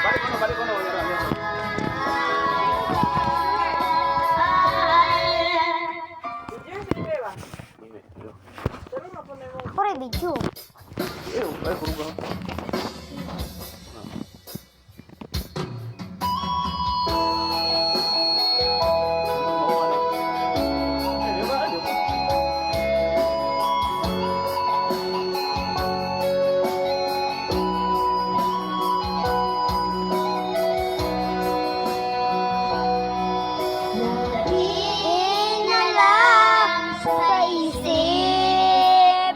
Balik ko na. Ako rin video. Ay, puro ba? Inalang sa isip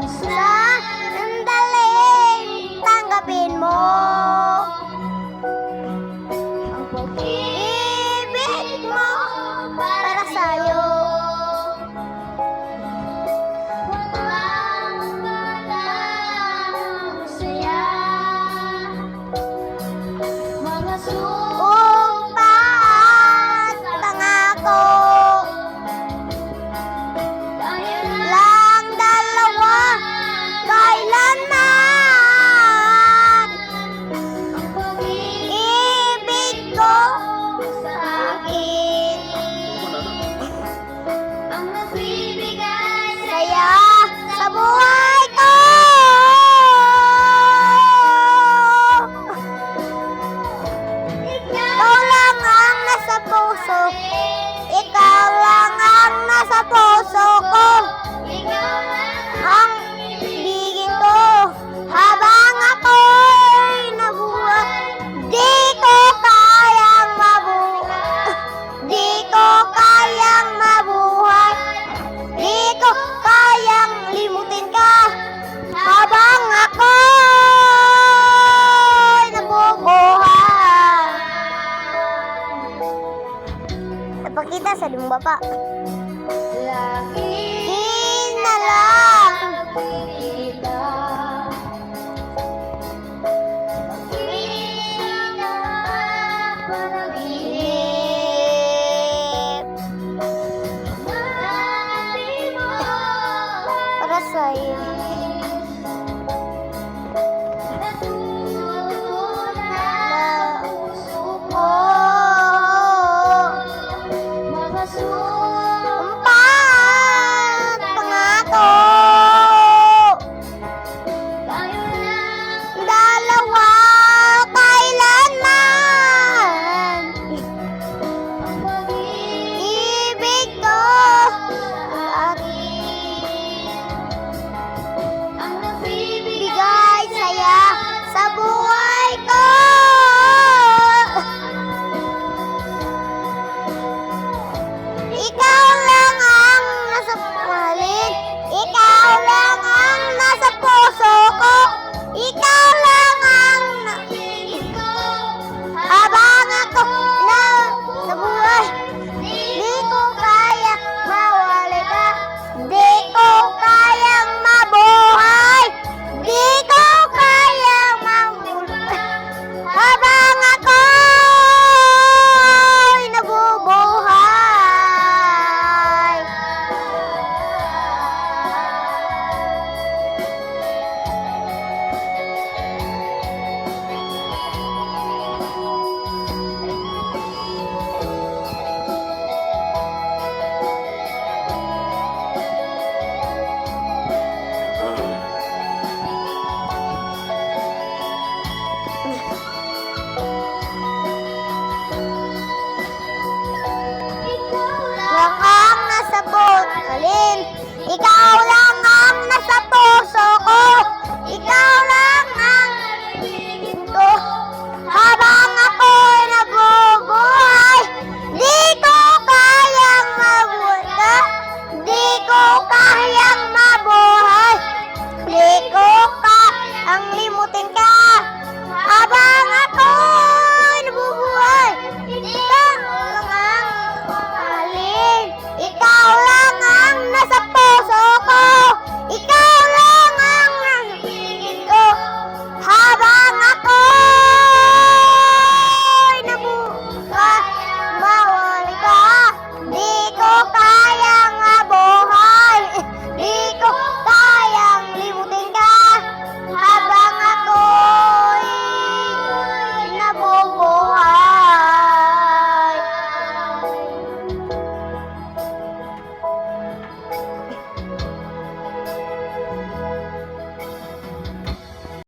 sa sandaling tanggapin mo ang pag-ibig mo para sa'yo. Walang walang saya, mga sumpa at pangako lang dalawa kailanman. Ang pag-ibig ko sa akin ang nagbibigay saya sa buhay ko. Ikaw lang ang nasa puso, ikaw lang ang nasa puso ko. Ang ibigin ko habang ako'y nabuhay. Di ko kayang mabuhay, di ko kayang mabuhay, di ko kayang limutin ka habang ako'y nabubuhay. Napakita sa lumba pa. Inalang para sa'yo. Umpat pangako dalawa kailanman. Ibig ko sa akin ang nagbibigay saya sa buhay ko. Ikaw lang ang nasa mahalin, ikaw lang ang nasa puso ko, ikaw lang ang habang ako nabuhay. Di ko kaya mawala ka, di ko kayang mabuhay, di ko kayang mabuhay habang ako'y nabubuhay. Lang ang nasa alin.